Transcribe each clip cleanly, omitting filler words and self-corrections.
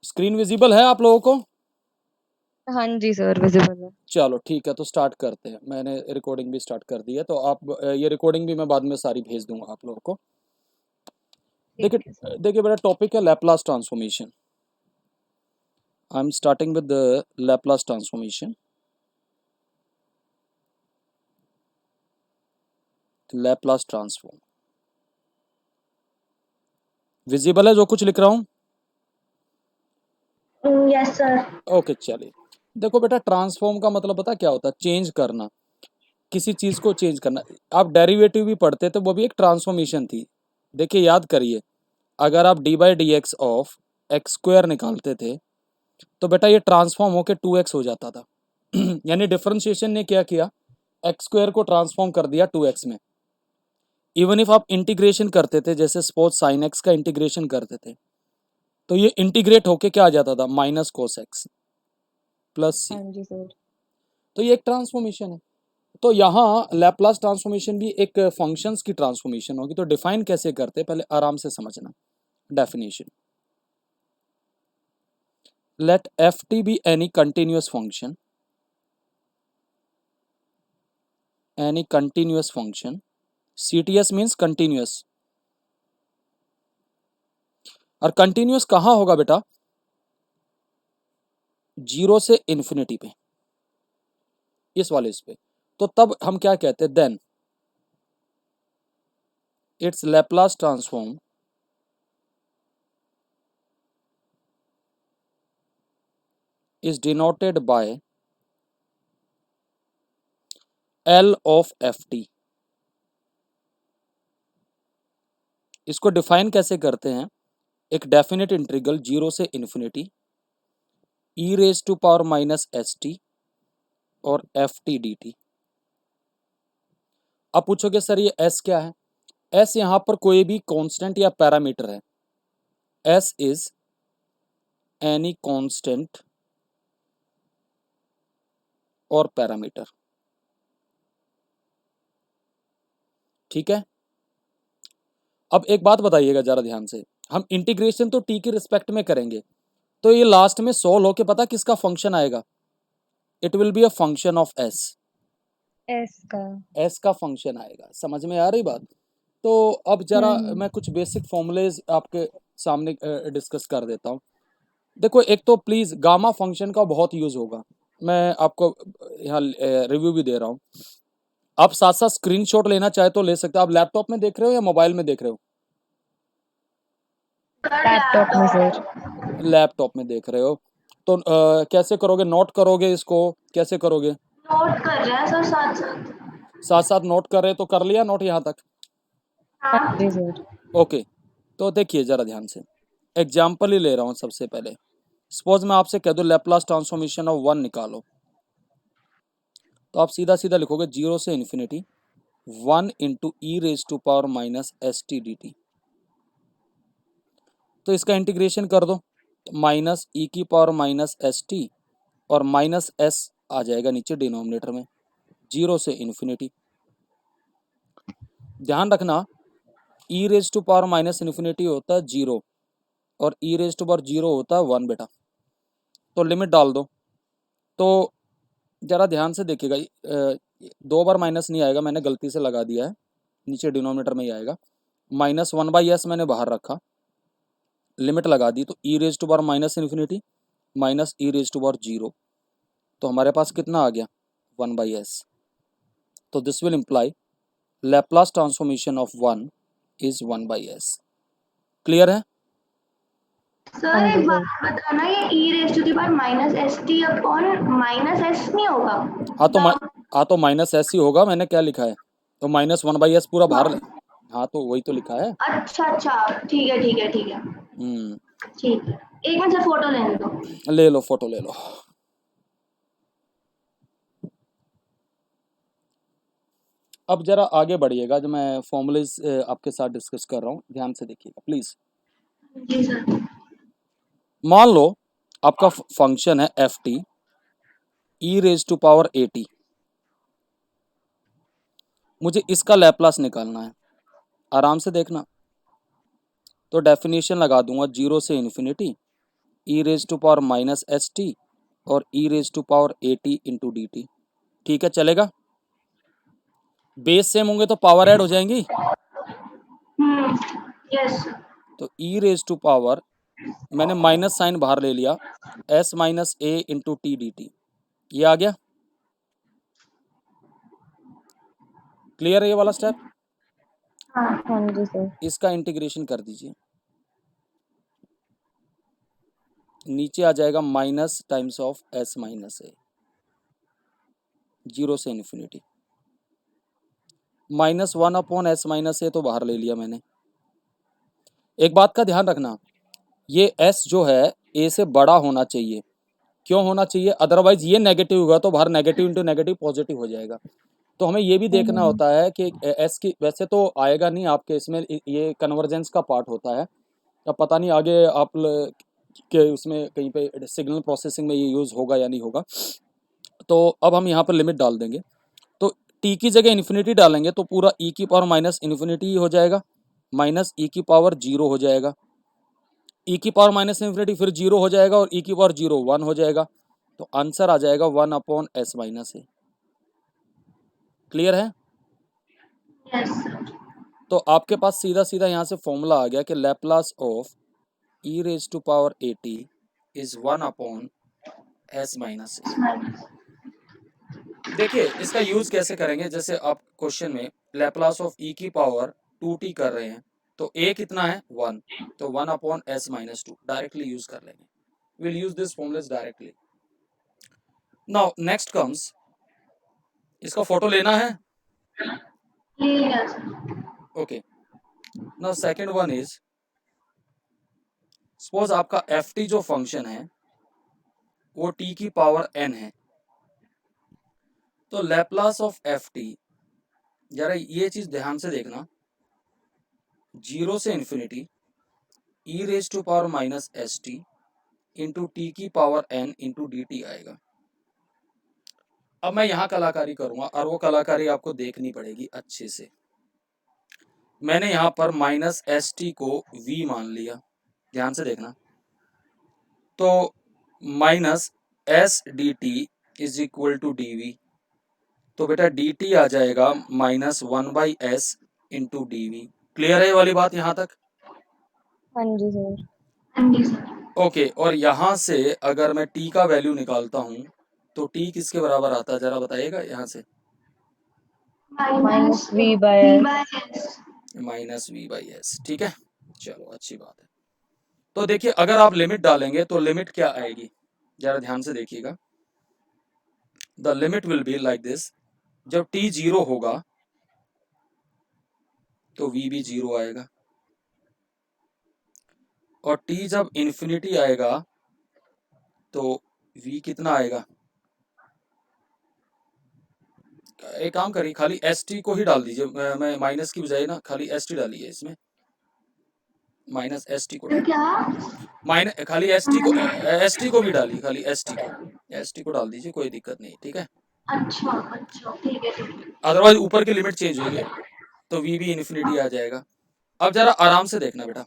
Screen visible है आप लोगों को? हाँ जी सर, विजिबल है। चलो ठीक है, तो स्टार्ट करते हैं। मैंने रिकॉर्डिंग भी स्टार्ट कर दी है, तो आप ये रिकॉर्डिंग भी मैं बाद में सारी भेज दूंगा आप लोगों को। ठीक है सर। देखिए देखिए बेटा, टॉपिक है Laplace transformation. I am starting with the Laplace transformation. Laplace transform visible है जो कुछ लिख रहा हूँ? Yes sir. ओके चलिए। देखो बेटा, ट्रांसफॉर्म का मतलब पता क्या होता है? चेंज करना, किसी चीज को चेंज करना। आप डेरिवेटिव भी पढ़ते थे, वो भी एक ट्रांसफॉर्मेशन थी। देखिए याद करिए, अगर आप D by D x of x square निकालते थे तो बेटा ये ट्रांसफॉर्म होकर 2x हो जाता था। यानी डिफरेंशिएशन ने क्या किया, एक्स स्क्वायर को ट्रांसफॉर्म कर दिया 2x में। इवन इफ आप इंटीग्रेशन करते थे, जैसे सपोज साइन एक्स का इंटीग्रेशन करते थे, तो ये इंटीग्रेट होके क्या आ जाता था, माइनस कोस एक्स प्लस सी। हाँ जी सर। तो ये एक ट्रांसफॉर्मेशन है। तो यहाँ लैपलास ट्रांसफॉर्मेशन भी एक फंक्शंस की ट्रांसफॉर्मेशन होगी। तो डिफाइन कैसे करते, पहले आराम से समझना definition. Let f t be any continuous function, any continuous function. CTS means continuous. और कंटिन्यूअस कहाँ होगा बेटा? 0 से इन्फिनिटी पे, इस वाले इस पे। तो तब हम क्या कहते हैं, then it's Laplace transform is denoted by L of ft। इसको डिफाइन कैसे करते हैं? एक डेफिनेट इंटीग्रल 0 से infinity e raise to power minus S T और एफ टी डी टी। अब पूछोगे सर ये s क्या है? s यहाँ पर कोई भी कांस्टेंट या पैरामीटर है। s इज एनी कांस्टेंट और पैरामीटर। ठीक है। अब एक बात बताइएगा जरा ध्यान से, हम इंटीग्रेशन तो t के रिस्पेक्ट में करेंगे, तो ये लास्ट में सोल्व होके पता किसका फंक्शन आएगा? It will be a function of s। S s का फंक्शन आएगा। समझ में आ रही बात? तो अब जरा मैं कुछ बेसिक फॉर्मूलेज आपके सामने डिस्कस कर देता हूँ। देखो, एक तो प्लीज गामा फंक्शन का बहुत यूज होगा, मैं आपको यहाँ रिव्यू भी दे रहा हूँ। आप साथ साथ स्क्रीनशॉट लेना चाहे तो ले सकते हो। आप लैपटॉप में देख रहे हो या मोबाइल में देख रहे हो? लैपटॉप में सर। लैपटॉप में देख रहे हो तो कैसे करोगे, नोट करोगे इसको, कैसे करोगे? नोट कर रहे हैं सर साथ साथ। साथ साथ नोट कर रहे, तो कर लिया नोट यहाँ तक? हाँ हाँ। जी सर। ओके, तो देखिए जरा ध्यान से, एग्जाम्पल ही ले रहा हूँ। सबसे पहले सपोज मैं आपसे कह दूँ लैपलास ट्रांसफॉर्मेशन ऑफ 1 निकालो, तो आप सीधा सीधा लिखोगे 0 से infinity 1 into E raise to power minus S T D T. तो इसका इंटीग्रेशन कर दो, माइनस ई की पावर माइनस एस टी और माइनस एस आ जाएगा नीचे डिनोमिनेटर में, 0 से इन्फिनिटी। ध्यान रखना, E raise to power minus infinity होता है 0 और ई रेज टू पावर 0 होता है 1 बेटा। तो लिमिट डाल दो। तो जरा ध्यान से देखिएगा, 2 बार माइनस नहीं आएगा, मैंने गलती से लगा दिया है, नीचे डिनोमिनेटर में ही आएगा। माइनस 1/s मैंने बाहर रखा, लिमिट लगा दी, तो E raise to power minus infinity minus E raise to power 0। तो हमारे पास कितना आ गया, 1/s। तो this will imply Laplace transformation of 1 is 1/s। Clear है? सर हाँ जी एक सर। बात बताना, ये E raise to the power minus S T upon minus S नहीं होगा? हाँ तो माइनस एस ही होगा, मैंने क्या लिखा है, तो माइनस 1/s पूरा बाहर हाँ तो वही तो लिखा है। अच्छा अच्छा, ठीक है ठीक है ठीक है। ठीक है, एक मिनट सर फोटो लेने दो। ले लो फोटो ले लो। अब जरा आगे बढ़िएगा, जो मैं फॉर्मूलेज आपके साथ डिस्कस कर रहा हूँ, ध्यान से देखिएगा प्लीज। Ji sir. मान लो आपका फंक्शन है f t e raise to power A t. मुझे इसका लैपलास निकालना है, आराम से देखना। तो डेफिनेशन लगा दूंगा 0 से infinity E raise to power minus S T और E raise to power A T into D T. ठीक है, चलेगा। बेस सेम होंगे तो पावर ऐड हो जाएंगी। यस तो ई रेज टू पावर, मैंने माइनस साइन बाहर ले लिया, S minus a into T D T, ये आ गया। क्लियर है ये वाला स्टेप? हाँ जी सर। इसका इंटीग्रेशन कर दीजिए, नीचे आ जाएगा minus times of S minus A, 0 से infinity. Minus 1 upon S minus A तो बाहर ले लिया मैंने। एक बात का ध्यान रखना, ये एस जो है ए से बड़ा होना चाहिए। क्यों होना चाहिए? अदरवाइज ये नेगेटिव होगा तो बाहर नेगेटिव इंटू नेगेटिव पॉजिटिव हो जाएगा। तो हमें ये भी देखना होता है कि एस की, वैसे तो आएगा नहीं आपके इसमें, ये कन्वर्जेंस का पार्ट होता है। अब पता नहीं आगे आप के उसमें कहीं पे सिग्नल प्रोसेसिंग में ये यूज़ होगा या नहीं होगा। तो अब हम यहाँ पर लिमिट डाल देंगे, तो टी की जगह इन्फिनिटी डालेंगे तो पूरा ई की पावर माइनस इन्फिनिटी ही हो जाएगा, माइनस ई की पावर 0 हो जाएगा, ई की पावर माइनस इन्फिनिटी फिर 0 हो जाएगा और ई की पावर 0 1 हो जाएगा। तो आंसर आ जाएगा 1 अपॉन एस माइनस ए। क्लियर है? यस तो आपके पास सीधा सीधा यहाँ से फॉर्मूला आ गया कि Laplace of E raise to power A T is 1 upon S minus A. देखिए इसका यूज कैसे करेंगे, जैसे आप क्वेश्चन में लैप्लास ऑफ ई की पावर 2t कर रहे हैं, तो a कितना है 1, तो 1 upon S minus 2 directly use कर लेंगे। Will use this formulas directly. Now next comes, इसका फोटो लेना है। Yes okay, now second one is, suppose आपका एफ टी जो फंक्शन है वो t की पावर n है, तो लैप्लास ऑफ एफ टी, जरा ये चीज ध्यान से देखना, 0 से infinity E raise to power minus S T into T की power n into D T आएगा। अब मैं यहाँ कलाकारी करूंगा और वो कलाकारी आपको देखनी पड़ेगी अच्छे से। मैंने यहाँ पर माइनस एस टी को v मान लिया, ध्यान से देखना, तो minus s d t is equal to d v, तो बेटा डी टी आ जाएगा minus 1/s into d v. Clear है ये वाली बात यहाँ तक? हाँ जी सर। हाँ जी सर। ओके, और यहाँ से अगर मैं t का वैल्यू निकालता हूँ तो t किसके बराबर आता है, जरा बताइएगा यहाँ से। Minus v by s. Minus v by s. ठीक है, चलो अच्छी बात है। तो देखिए अगर आप लिमिट डालेंगे तो लिमिट क्या आएगी, जरा ध्यान से देखिएगा। The limit will be like this, जब t 0 होगा तो v भी 0 आएगा, और t जब इन्फिनिटी आएगा तो v कितना आएगा। एक काम करिए, खाली एस टी को ही डाल दीजिए, मैं माइनस की बजाय ना खाली एस टी डालिए इसमें, माइनस एस टी को तो डालिए, क्या? माइनस खाली एस टी को भी डालिए, खाली एस टी को डाल दीजिए, कोई दिक्कत नहीं। ठीक है, अच्छा अच्छा ठीक है ठीक है। अदरवाइज ऊपर की लिमिट चेंज होगी तो v भी इन्फिनिटी आ जाएगा। अब जरा आराम से देखना बेटा,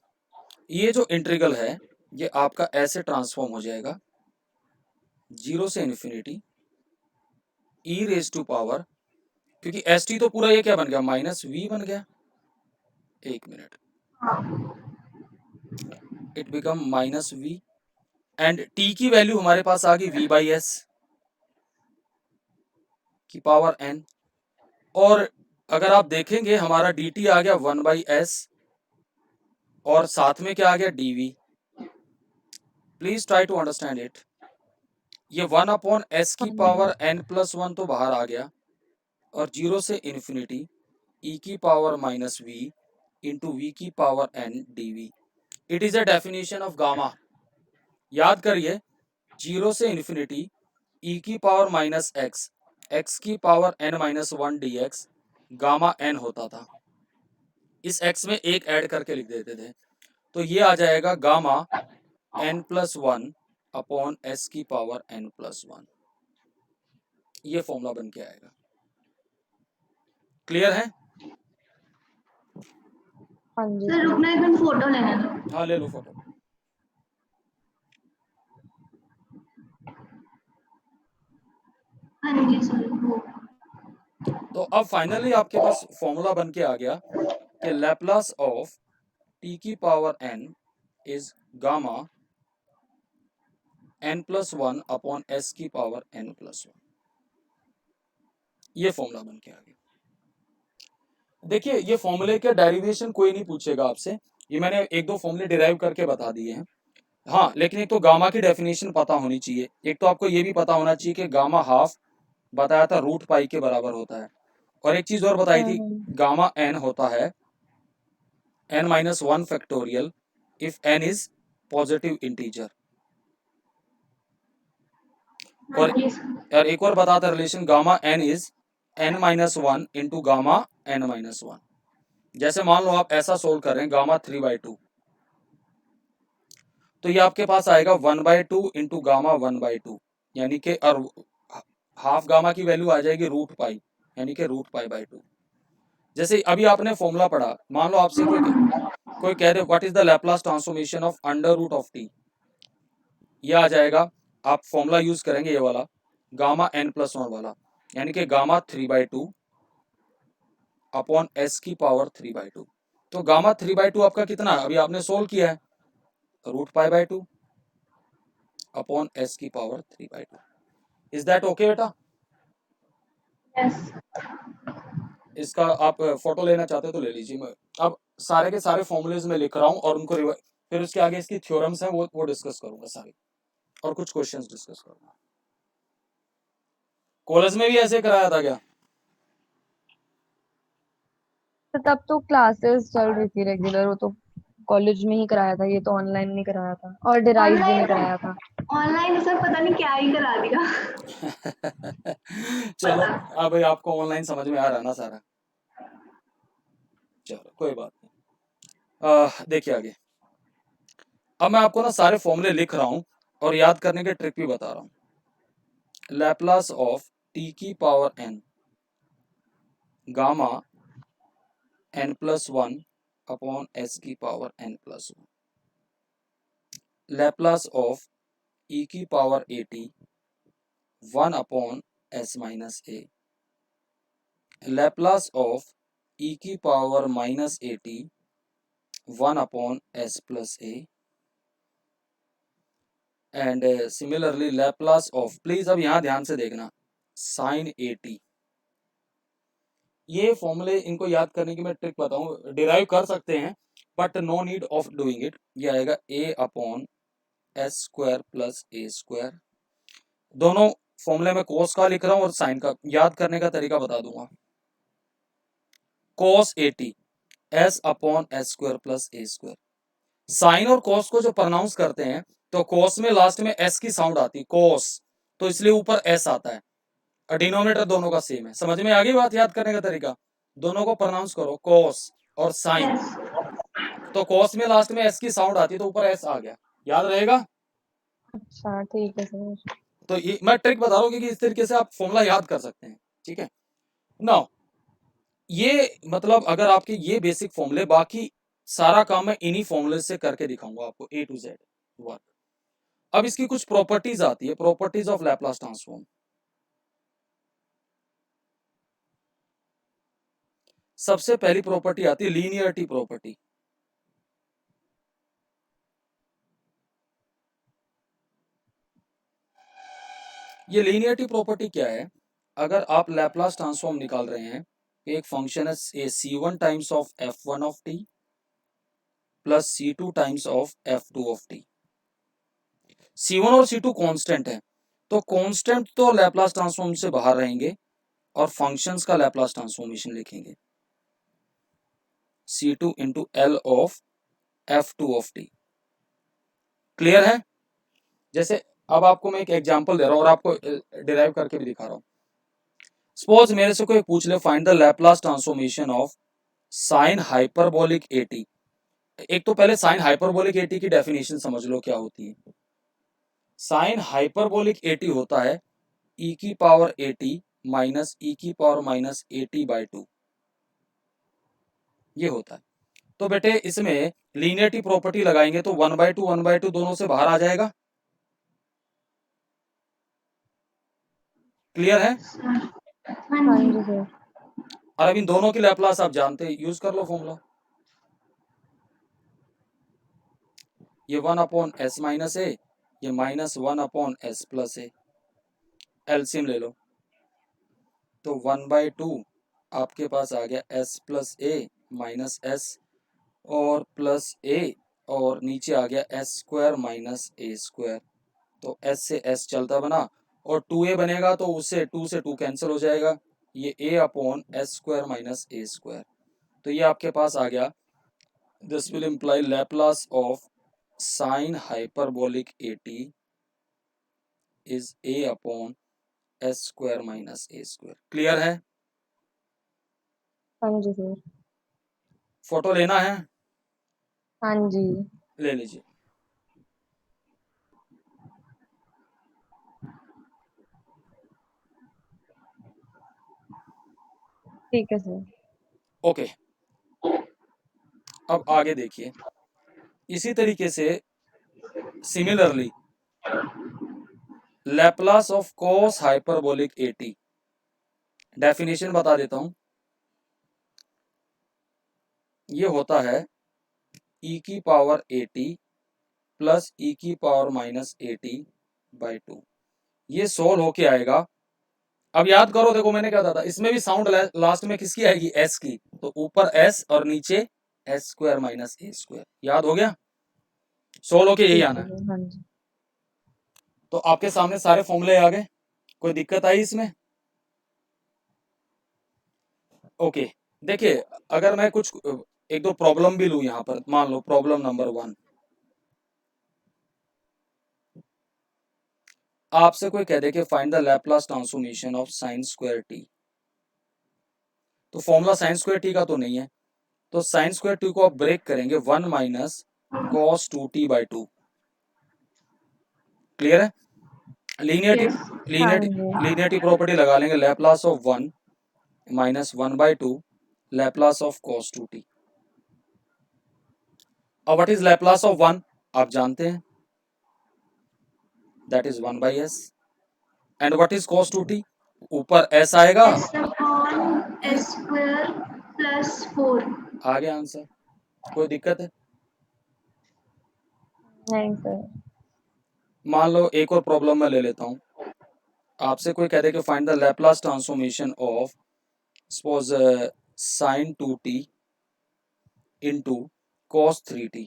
ये जो इंटीग्रल है ये आपका ऐसे ट्रांसफॉर्म हो जाएगा, 0 से infinity E raise to power, क्योंकि एस टी तो पूरा ये क्या बन गया, माइनस वी बन गया। एक minute, it become minus v, and t की वैल्यू हमारे पास आ गई v बाई एस की पावर n, और अगर आप देखेंगे हमारा dt आ गया 1/s और साथ में क्या आ गया dv। Please try to understand it. ये 1 अपॉन एस की पावर n प्लस 1 तो बाहर आ गया, और 0 से इन्फिनिटी e की power minus v into V की power n dv। It is a definition of gamma. याद करिए, 0 से इन्फिनिटी e की पावर माइनस एक्स, एक्स की power n minus 1 dx gamma n होता था। इस x में एक ऐड करके लिख देते थे, तो ये आ जाएगा gamma n plus 1 upon S की पावर n प्लस 1। ये फॉर्मूला बन के आएगा। क्लियर है? हाँ जी सर रुकना, एक मिनट फोटो लेने दो। हाँ ले लो फोटो। हाँ जी सर वो। तो अब फाइनली आपके पास फॉर्मूला बन के आ गया कि लैप्लास ऑफ टी की power n is gamma n+1 upon s की पावर n+1। ये फॉर्मूला बन के आ गया। देखिए ये फॉर्मूले के डेरिवेशन कोई नहीं पूछेगा आपसे, ये मैंने एक दो फॉर्मूले डिराइव करके बता दिए हैं। हाँ लेकिन एक तो गामा की डेफिनेशन पता होनी चाहिए, एक तो आपको ये भी पता होना चाहिए कि गामा हाफ बताया था रूट पाई के बराबर होता है, और एक चीज और बताई थी गामा n होता है n-1 factorial if n is positive integer. और एक और बताता relation gamma n is n-1 into gamma n-1। जैसे मान लो आप ऐसा सोल्व कर रहे हैं गामा 3/2, तो ये आपके पास आएगा 1/2 इंटू गामा 1/2, यानी कि और हाफ गामा की वैल्यू आ जाएगी रूट पाई, यानी कि रूट पाई बाई 2। जैसे अभी आपने फॉर्मूला पढ़ा, मान लो आपसे कोई कह दे what is the Laplace transformation of under root of t, ये आ जाएगा, आप फॉर्मूला यूज करेंगे ये वाला गामा n+1 वाला, यानी कि गामा 3/2 अपॉन s की पावर 3/2। तो गामा 3/2 आपका कितना, अभी आपने सोल्व किया है, root pi by 2 upon s की पावर 3/2। इज दैट ओके बेटा? यस। इसका आप फोटो लेना चाहते हो तो ले लीजिए। मैं अब सारे के सारे फॉर्मूलेज में लिख रहा हूँ और उनको फिर उसके आगे इसकी थ्योरम्स हैं वो डिस्कस करूंगा सारे, और कुछ क्वेश्चंस डिस्कस करूंगा। कॉलेज में भी ऐसे कराया था क्या? तो तब तो क्लासेस चल रही थी रेगुलर, वो तो कॉलेज में ही कराया था, ये तो ऑनलाइन नहीं कराया था, और डिराइव भी नहीं कराया था। ऑनलाइन सर पता नहीं क्या ही करा दिया। चलो अब भाई आपको ऑनलाइन समझ में आ रहा ना सारा, चलो कोई बात नहीं। देखिए आगे, अब मैं आपको ना सारे फॉर्मूले लिख रहा हूं और याद करने के ट्रिक भी बता रहा हूं। लैप्लास ऑफ टी की power n gamma n+1 upon s की power n+1, Laplace of e की power at 1 upon s minus a, Laplace of e की power minus at 1 upon s plus a, and similarly Laplace of, please अब यहां ध्यान से देखना, sign at। ये फॉर्मूले इनको याद करने की मैं ट्रिक बताऊं, डिराइव कर सकते हैं but no need of doing it. ये आएगा a upon s square plus a square. दोनों फॉर्मूले में कोस का लिख रहा हूं और साइन का, याद करने का तरीका बता दूंगा। Cos at s upon s square plus a square. Sine और कोस को जो प्रोनाउंस करते हैं तो कोस में लास्ट में एस की साउंड आती है, कोस, तो इसलिए ऊपर एस आता है, और डिनोमिनेटर दोनों का सेम है। समझ में आ गई बात? याद करने का तरीका, दोनों को प्रोनाउंस करो, कोस और साइन, तो कोस में लास्ट में एस की साउंड आती है तो ऊपर एस आ गया, याद रहेगा? अच्छा ठीक है सर। तो ये मैं ट्रिक बता रहा हूँ कि इस तरीके से आप फॉर्मूला याद कर सकते हैं, ठीक है। नाउ ये मतलब अगर आपके ये बेसिक फॉर्मूले, बाकी सारा काम मैं इन्हीं फॉर्मूले से करके दिखाऊंगा आपको A to Z वर्क। अब इसकी कुछ प्रॉपर्टीज आती है, प्रॉपर्टीज ऑफ लैप्लास ट्रांसफॉर्म। सबसे पहली प्रॉपर्टी आती है लीनियरिटी प्रॉपर्टी। ये लीनियरिटी प्रॉपर्टी क्या है? अगर आप लैप्लास ट्रांसफॉर्म निकाल रहे हैं, एक फंक्शन है c1 times of f1 of t plus c2 times of f2 of t। c1 और c2 कांस्टेंट है, तो कांस्टेंट तो लैप्लास ट्रांसफॉर्म से बाहर रहेंगे और फंक्शंस का लैप्लास ट्रांसफॉर्मेशन लिखेंगे c2 into l of f2 of t। Clear है? जैसे अब आपको मैं एक एग्जांपल दे रहा हूं और आपको डिराइव करके भी दिखा रहा हूं। सपोज मेरे से कोई पूछ ले find the Laplace transformation of sine hyperbolic at। एक तो पहले साइन हाइपरबोलिक at की डेफिनेशन समझ लो क्या होती है। साइन हाइपरबोलिक at होता है e की पावर at माइनस e की पावर माइनस at/2, ये होता है। तो बेटे इसमें लीनियरिटी प्रॉपर्टी लगाएंगे तो 1/2 दोनों से बाहर आ जाएगा, क्लियर है? हाँ हाँ जी जी सर। और अब इन दोनों की लैप्लास आप जानते हैं, यूज कर लो फॉर्मूला। ये 1/s माइनस ए, ये -1/s प्लस ए, एलसीएम ले लो तो 1/2 आपके पास आ गया s प्लस ए माइनस एस और प्लस ए और नीचे आ गया s स्क्वायर माइनस ए स्क्वायर। तो s से s चलता बना और 2a बनेगा तो उससे 2 से 2 कैंसिल हो जाएगा, ये a upon s square minus A square. तो ये आपके पास आ गया, this will imply Laplace of sine hyperbolic 80 is a upon s square minus A square. Clear है? हाँ जी सर। फोटो लेना है? हाँ जी। ले लीजिए। ठीक है सर। ओके, अब आगे देखिए, इसी तरीके से similarly Laplace of cos hyperbolic 80, definition बता देता हूं, ये होता है e की पावर 80 प्लस e की पावर माइनस 80 बाई 2। ये सोल्व होके आएगा। अब याद करो, देखो मैंने क्या था, इसमें भी साउंड लास्ट में किसकी आएगी? s की, तो ऊपर s और नीचे s स्क्वायर माइनस ए स्क्वायर। याद हो गया? सोल्व होके यही ठीक आना है है। सर। हाँ जी। तो आपके सामने सारे फॉर्मूले आ गए, कोई दिक्कत आई इसमें? ओके, देखिए अगर मैं कुछ एक दो प्रॉब्लम भी लूं यहाँ पर, मान लो प्रॉब्लम नंबर 1, आपसे कोई कह दे कि find the Laplace transformation of sine square T, तो फॉर्मूला साइन स्क्वायर टी का तो नहीं है, तो साइन स्क्वायर टी को आप ब्रेक करेंगे 1 minus cos 2t by 2। Clear है? लीनियरिटी यस हाँ लीनियरिटी जी। लीनियरिटी प्रॉपर्टी लगा लेंगे, Laplace of 1 minus 1/2 Laplace of cos 2t। अब व्हाट इज लैप्लास ऑफ 1 आप जानते हैं, that is 1/s। And what is cos 2t, ऊपर s आएगा। s upon s square plus 4। आ गया आंसर, कोई दिक्कत है? नहीं सर। मान लो एक और प्रॉब्लम मैं ले लेता हूं, आपसे कोई कह दे कि find the Laplace transformation of suppose sin 2t into cos 3t।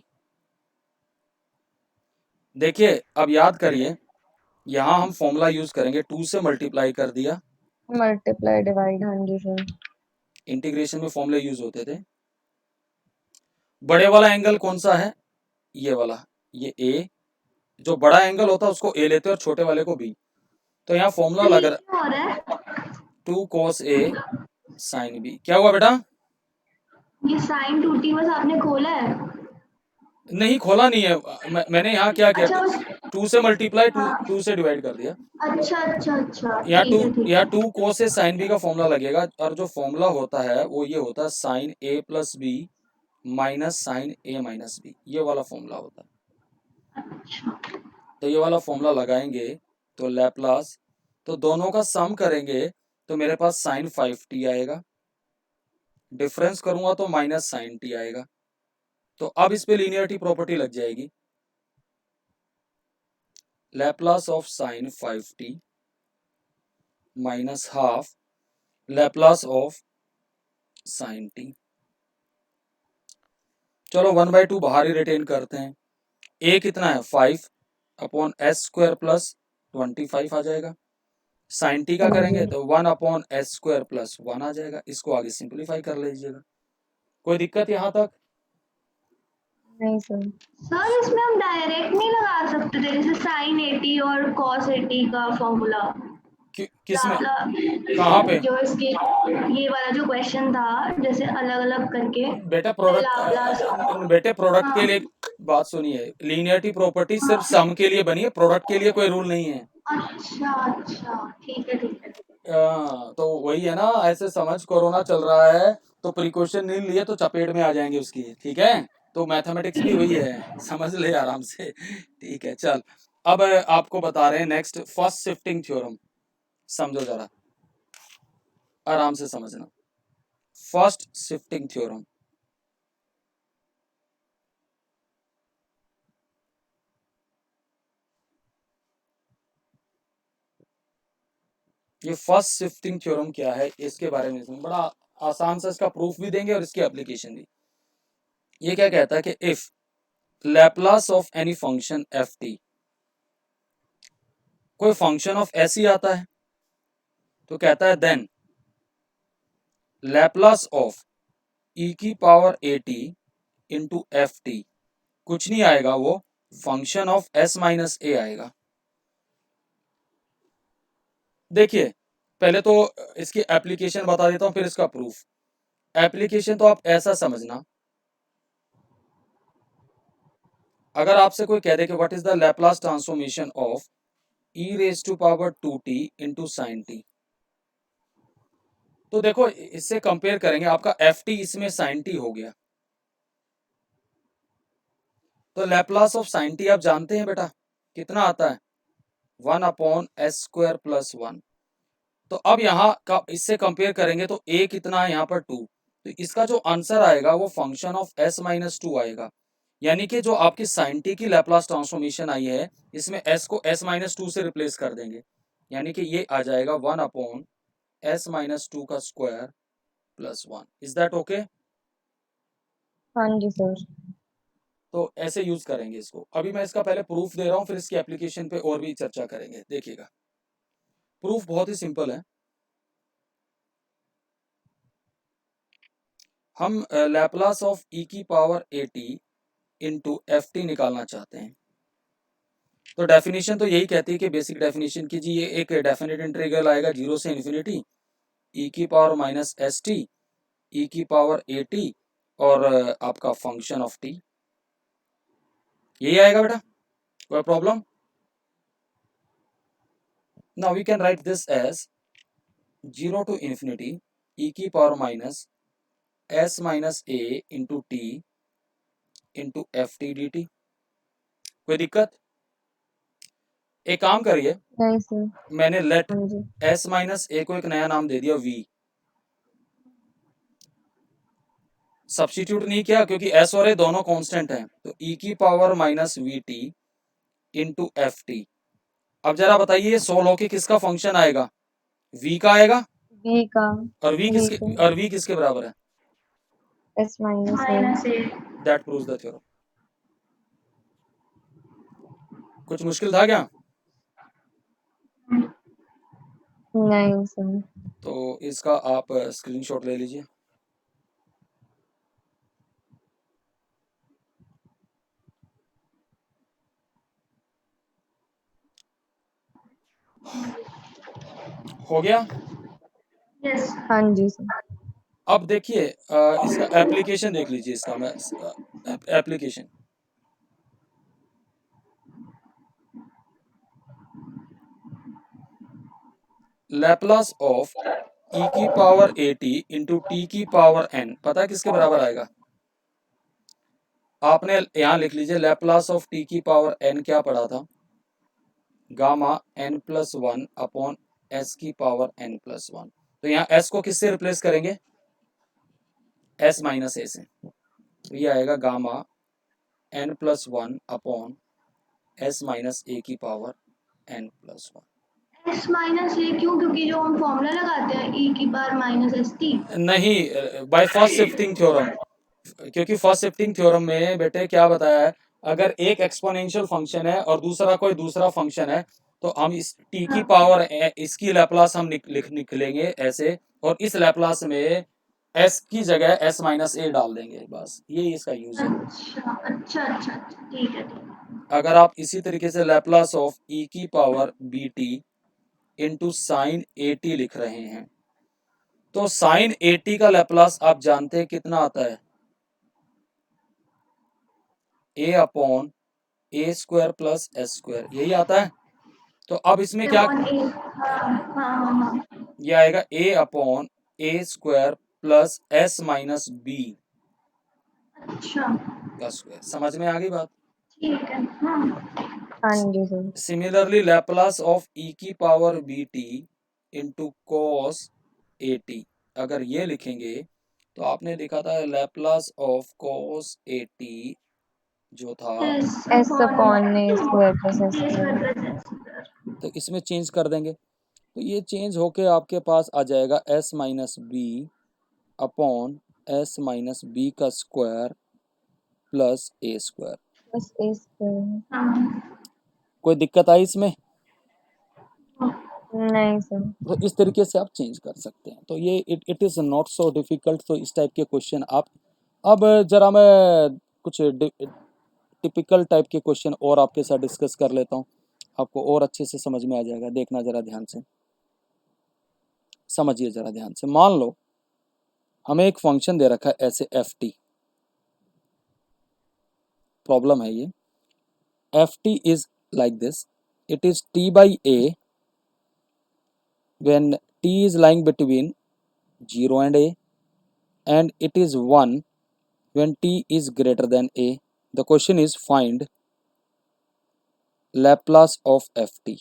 देखिए अब याद करिए, यहां हम फॉर्मूला यूज करेंगे, 2 से मल्टीप्लाई कर दिया, मल्टीप्लाई डिवाइड। हाँ जी सर। इंटीग्रेशन में फॉर्मूले यूज होते थे। बड़े वाला एंगल कौन सा है? ये वाला, ये a, जो बड़ा एंगल होता है उसको a लेते हैं और छोटे वाले को b। तो यहाँ फॉर्मूला तो लग ये रहा क्या हो रहा है? 2 cos a sin b। क्या हुआ बेटा? ये साइन टूटी बस आपने खोला है? नहीं खोला नहीं है, मैंने यहाँ क्या किया, अच्छा बस 2 से मल्टीप्लाई, हाँ। 2 से डिवाइड कर दिया। अच्छा अच्छा अच्छा यहाँ ठीक 2 है ठीक यहाँ है। 2 cos a sin b का फॉर्मूला लगेगा, और जो फॉर्मूला होता है वो ये होता है sin a plus b minus sin a minus b, ये वाला फॉर्मूला होता है। अच्छा तो ये वाला फॉर्मूला लगाएंगे तो लैप्लास, तो दोनों का सम करेंगे तो मेरे पास sin 5t आएगा, डिफरेंस करूंगा तो माइनस sin t आएगा। तो अब इस पे लीनियरिटी प्रॉपर्टी लग जाएगी, Laplace of sin 5t minus half Laplace of sin t। चलो 1/2 बाहर ही रिटेन करते हैं, a कितना है 5 अपॉन s स्क्वायर प्लस 25 आ जाएगा। साइन टी का हाँ करेंगे जी। तो 1 अपॉन एस स्क्वायर प्लस 1 आ जाएगा, इसको आगे सिंप्लीफाई कर लीजिएगा। कोई दिक्कत यहाँ तक? नहीं सर। सर इसमें हम डायरेक्ट नहीं लगा सकते थे जैसे साइन 80 और कॉस 80 का फॉर्मूला? किसमें, कहाँ पे? जो इसके ये वाला जो क्वेश्चन था, जैसे अलग अलग करके बेटा लाप्लास। प्रोडक्ट हाँ के लिए बात सुनिए, लीनियरिटी प्रॉपर्टी सिर्फ सम के लिए बनी है, प्रोडक्ट के लिए कोई रूल नहीं है। अच्छा अच्छा ठीक है ठीक है। तो वही है ना, ऐसे समझ कोरोना चल रहा है तो प्रिकॉशन नहीं लिए तो चपेट में आ जाएंगे उसकी, ठीक है? तो मैथमेटिक्स भी वही है, समझ ले आराम से, ठीक है? चल अब आपको बता रहे हैं नेक्स्ट फर्स्ट शिफ्टिंग थ्योरम। समझो जरा, आराम से समझना। फर्स्ट शिफ्टिंग थ्योरम, ये फर्स्ट शिफ्टिंग थ्योरम क्या है इसके बारे में इसमें बड़ा आसान सा इसका प्रूफ भी देंगे और इसकी एप्लीकेशन भी। ये क्या कहता है कि if Laplace of any function F T, कोई फंक्शन ऑफ एस ही आता है, तो कहता है देन लैप्लास ऑफ ई की power A T into f T, कुछ नहीं आएगा, वो फंक्शन ऑफ एस माइनस ए आएगा। देखिए पहले तो इसकी एप्लीकेशन बता देता हूं, फिर इसका प्रूफ। एप्लीकेशन तो आप ऐसा समझना, अगर आपसे कोई कह दे कि what is the Laplace transformation of E raise to power 2t into sine t, तो देखो इससे कंपेयर करेंगे, आपका एफ टी इसमें साइन टी हो गया, तो लैप्लास ऑफ साइन टी आप जानते हैं बेटा कितना आता है, 1/s² + 1। तो अब यहाँ का इससे कंपेयर करेंगे तो a कितना है यहाँ पर 2, तो इसका जो आंसर आएगा वो फंक्शन ऑफ s माइनस 2 आएगा। यानी कि जो आपकी साइन टी की लैप्लास ट्रांसफॉर्मेशन आई है, इसमें s को s माइनस 2 से रिप्लेस कर देंगे, यानी कि ये आ जाएगा 1/s माइनस 2 का स्क्वायर + 1। Is that okay? हाँ जी सर। तो ऐसे यूज करेंगे इसको। अभी मैं इसका पहले प्रूफ दे रहा हूँ, फिर इसकी एप्लीकेशन पे और भी चर्चा करेंगे। देखिएगा प्रूफ बहुत ही सिंपल है। हम लैप्लास ऑफ ई की power A T into f T निकालना चाहते हैं, तो डेफिनेशन तो यही कहती है कि बेसिक डेफिनेशन कीजिए, ये एक डेफिनेट इंटीग्रल आएगा 0 से इन्फिनिटी ई की power minus S T E की पावर ए टी और आपका फंक्शन ऑफ टी, यही आएगा बेटा। कोई problem? Now we can write this as 0 to infinity e की power minus s minus a into t into f t D t. कोई दिक्कत? एक काम करिए, नहीं सर। मैंने लेट हाँ जी। एस माइनस ए को एक नया नाम दे दिया वी, सब्स्टिट्यूट नहीं किया क्योंकि एस और ए दोनों कांस्टेंट हैं, तो ई की power minus we T into f T. अब जरा बताइए ये सोल्व होके किसका फंक्शन आएगा? v का आएगा, v का। और v v किसके का और v किसके बराबर है? s minus minus A. That proves the theorem. कुछ मुश्किल था क्या? नहीं सर। तो इसका आप स्क्रीनशॉट ले लीजिए। हो गया? यस। हाँ जी सर। अब देखिए इसका एप्लीकेशन देख लीजिए, इसका मैं एप्लीकेशन लैप्लास ऑफ ई की power A T into T की पावर एन, पता है किसके बराबर आएगा? आपने यहाँ लिख लीजिए लैप्लास ऑफ टी की पावर एन क्या पढ़ा था, gamma n plus 1 upon S की पावर एन प्लस 1। तो यहाँ एस को किससे रिप्लेस करेंगे? एस माइनस ए से, तो ये आएगा gamma n plus 1 upon S minus a की power n plus 1। S minus a क्यों? क्योंकि जो हम फॉर्मूला लगाते हैं ई की पावर माइनस एस टी। नहीं, बाय फर्स्ट शिफ्टिंग थ्योरम, क्योंकि फर्स्ट शिफ्टिंग थ्योरम में बेटे क्या बताया है, अगर एक एक्सपोनेंशियल फंक्शन है और दूसरा कोई दूसरा फंक्शन है, तो हम इस t की पावर इसकी लैप्लास हम निकलेंगे ऐसे, और इस लैप्लास में s की जगह s माइनस ए डाल देंगे, बस ये इसका यूज है। अच्छा अच्छा अच्छा अच्छा, ठीक है ठीक है। अगर आप इसी तरीके से लैप्लास ऑफ e की power b t into sine a t लिख रहे हैं, तो साइन ए टी का लैप्लास आप जानते हैं कितना आता है? a upon a square plus s square, यही आता है। तो अब इसमें क्या, हाँ। ये आएगा a upon a square plus s minus b अच्छा का स्क्वायर। समझ में आ गई बात? ठीक है। हाँ हाँ जी sir. Similarly Laplace of e की power b t into cos a t. अगर ये लिखेंगे तो आपने लिखा था Laplace of cos a t जो था, S upon A square plus S square। तो इसमें चेंज कर देंगे तो ये चेंज होके आपके पास आ जाएगा s minus b upon S minus b का square plus a square. plus A square। कोई दिक्कत आई इसमें? नहीं सर। तो इस तरीके से आप चेंज कर सकते हैं। तो ये it is not so difficult. तो इस टाइप के क्वेश्चन आप, अब जरा मैं कुछ टिपिकल टाइप के क्वेश्चन और आपके साथ डिस्कस कर लेता हूँ, आपको और अच्छे से समझ में आ जाएगा। देखना जरा ध्यान से, समझिए जरा ध्यान से। मान लो हमें एक फंक्शन दे रखा है ऐसे एफ टी, प्रॉब्लम है ये। F T is like this, it is T by A when t is lying between 0 and a, and it is 1 when t is greater than a. The question is find Laplace of ft.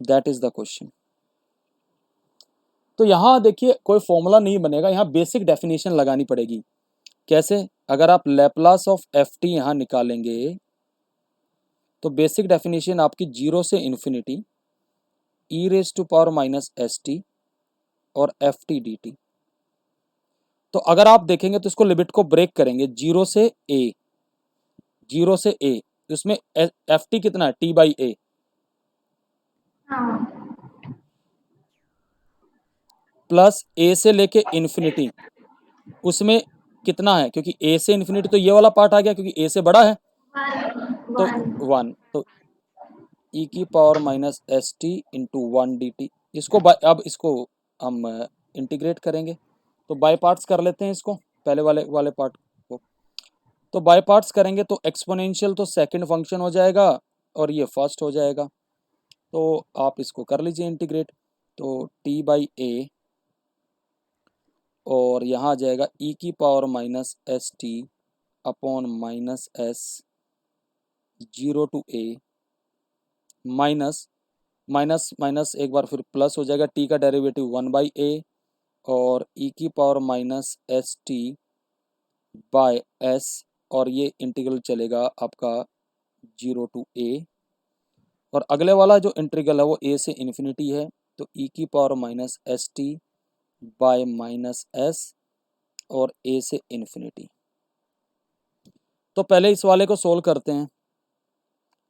That is the question. तो यहाँ देखिए कोई formula नहीं बनेगा, यहाँ basic definition लगानी पड़ेगी। कैसे? अगर आप लैप्लास ऑफ एफ टी यहाँ निकालेंगे तो बेसिक डेफिनेशन आपकी 0 से infinity E raise to power minus S T और एफ टी डी टी। तो अगर आप देखेंगे तो इसको लिमिट को ब्रेक करेंगे 0 से ए, 0 से ए, तो इसमें एफ टी कितना है? टी बाई ए प्लस ए से लेके इन्फिनिटी, उसमें कितना है? क्योंकि ए से इन्फिनिटी तो ये वाला पार्ट आ गया, क्योंकि ए से बड़ा है तो 1, तो ई की power minus S T into 1 D T. इसको अब इसको हम इंटीग्रेट करेंगे तो बाय पार्ट्स कर लेते हैं इसको, पहले वाले पार्ट को। तो बाय पार्ट्स करेंगे तो एक्सपोनेंशियल तो सेकंड फंक्शन हो जाएगा और ये फर्स्ट हो जाएगा। तो आप इसको कर लीजिए इंटीग्रेट, तो टी बाई ए और यहाँ आ जाएगा ई की power minus S T upon minus s 0 to a minus minus minus एक बार फिर प्लस हो जाएगा, टी का डेरिवेटिव 1 बाई ए और ई की power minus S t by S, और ये इंटीग्रल चलेगा आपका 0 टू ए। और अगले वाला जो इंटीग्रल है वो ए से इन्फिनिटी है, तो ई की power minus S t bye minus S और ए से इन्फिनिटी। तो पहले इस वाले को सोल्व करते हैं।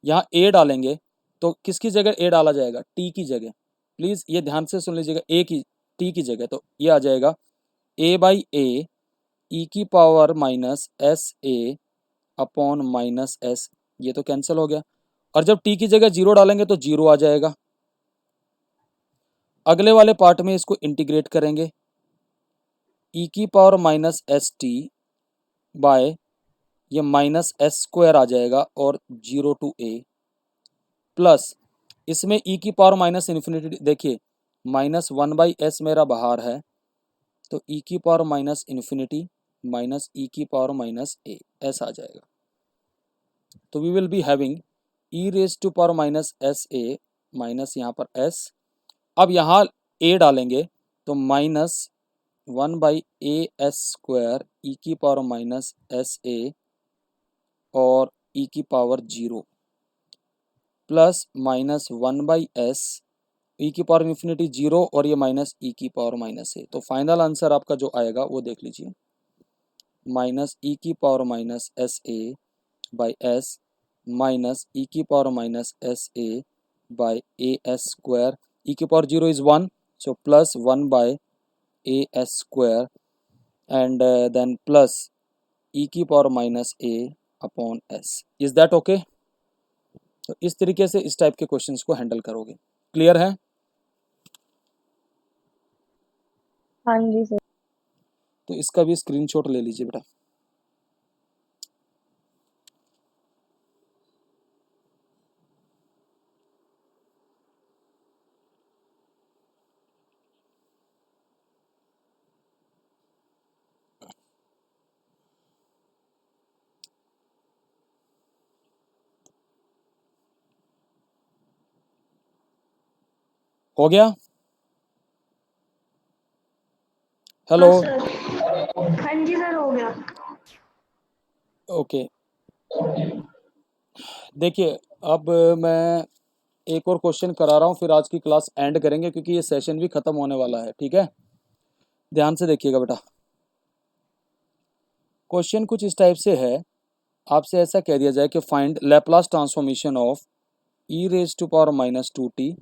यहाँ ए डालेंगे तो किसकी जगह ए डाला जाएगा? टी की जगह। प्लीज़ ये ध्यान से सुन लीजिएगा, ए की टी की जगह, तो ये आ जाएगा ए बाई ए ई की पावर माइनस एस ए अपॉन माइनस एस, ये तो कैंसिल हो गया। और जब टी की जगह 0 डालेंगे तो 0 आ जाएगा। अगले वाले पार्ट में इसको इंटीग्रेट करेंगे, ई की power minus S t by ये माइनस एस स्क्वायर आ जाएगा और 0 टू ए प्लस इसमें ई की पावर माइनस इन्फिनिटी, देखिए माइनस 1 बाई एस मेरा बाहर है, तो ई की पावर माइनस इन्फिनिटी माइनस ई की पावर माइनस ए, ऐसा आ जाएगा। तो we will be having e raise to power minus s a minus यहाँ पर एस। अब यहाँ ए डालेंगे तो minus 1 by a s square e की पावर माइनस एस ए और ई की power 0 plus minus 1 by s e की पावर इन्फिनिटी 0 और ये माइनस ई की पावर माइनस ए। तो फाइनल आंसर आपका जो आएगा वो देख लीजिए, माइनस ई की power minus s a by s minus ई की power minus s a by a s square, e की power 0 is 1, so plus 1 by a s square and then plus e की power minus a upon s। Is that okay? तो इस तरीके से इस type के questions को handle करोगे। क्लियर है? हाँ जी सर। तो इसका भी स्क्रीनशॉट ले लीजिए बेटा। हो गया? हेलो, हाँ सर, हाँ जी सर, हो गया। ओके। देखिए, अब मैं एक और क्वेश्चन करा रहा हूँ, फिर आज की क्लास एंड करेंगे क्योंकि ये सेशन भी खत्म होने वाला है, ठीक है? ध्यान से देखिएगा बेटा। क्वेश्चन कुछ इस टाइप से है, आपसे ऐसा कह दिया जाए कि find Laplace transformation of e raise to power minus 2t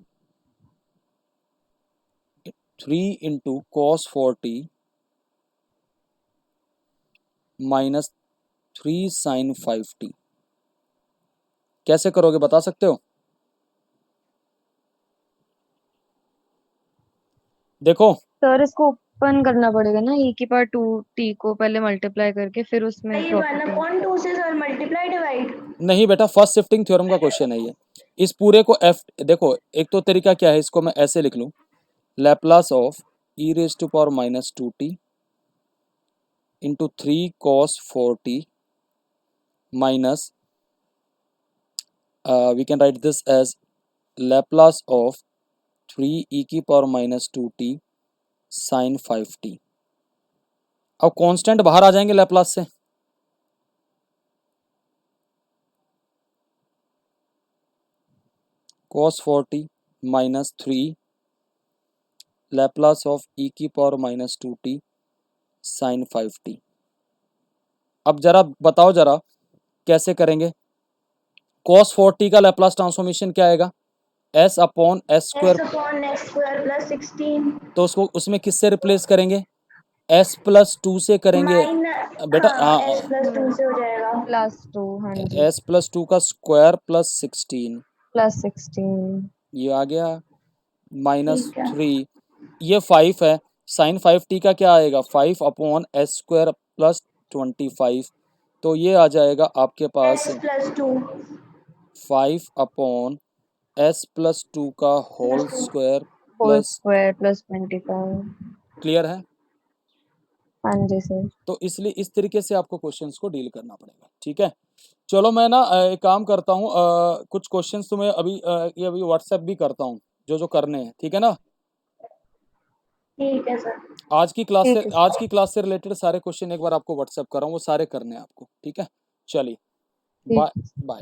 3 into cos 4t minus 3 sine 5t। कैसे करोगे बता सकते हो? देखो, सर इसको ओपन करना पड़ेगा ना, e की पावर 2t को पहले मल्टीप्लाई करके फिर उसमें ये 1/2 से सर मल्टीप्लाई डिवाइड। नहीं बेटा, फर्स्ट शिफ्टिंग थ्योरम का क्वेश्चन है ये। इस पूरे को एफ, देखो एक तो तरीका क्या है, इसको मैं ऐसे लिख लूँ, Laplace of e raise to power minus 2t into 3 cos 4t minus we can write this as Laplace of 3 e की power minus 2t sin 5t। अब कांस्टेंट बाहर आ जाएंगे लैप्लास से, cos 4t minus 3 Laplace of e की power minus 2t sin 5t। अब जरा बताओ जरा कैसे करेंगे? cos 4t का लैप्लास ट्रांसफॉर्मेशन क्या आएगा? s upon s square, x/x² plus 16 तो उसको उसमें किससे रिप्लेस करेंगे? s प्लस 2 से करेंगे बेटा। s+2 से हो जाएगा। +2, हाँ जी, s प्लस 2 का स्क्वायर प्लस 16, प्लस 16 ये आ गया माइनस ठीक है। 3, ये 5 है, साइन 5t का क्या आएगा? 5 अपॉन एस स्क्वायर प्लस 25, तो ये आ जाएगा आपके पास x+2 5 अपॉन एस प्लस 2 का whole +2 square whole plus, square plus 25। Clear है? हाँ जी सर। तो इसलिए इस तरीके से आपको क्वेश्चंस को डील करना पड़ेगा, ठीक है? चलो मैं ना एक काम करता हूँ, कुछ क्वेश्चंस तुम्हें अभी ये अभी व्हाट्सएप भी करता हूँ जो जो करने हैं, ठीक है ना? ठीक है सर। आज की क्लास से ठीक है, आज की क्लास से रिलेटेड सारे क्वेश्चन एक बार आपको व्हाट्सएप कर रहा हूँ, वो सारे करने हैं आपको, ठीक है? चलिए, बाय ठीक। बाय।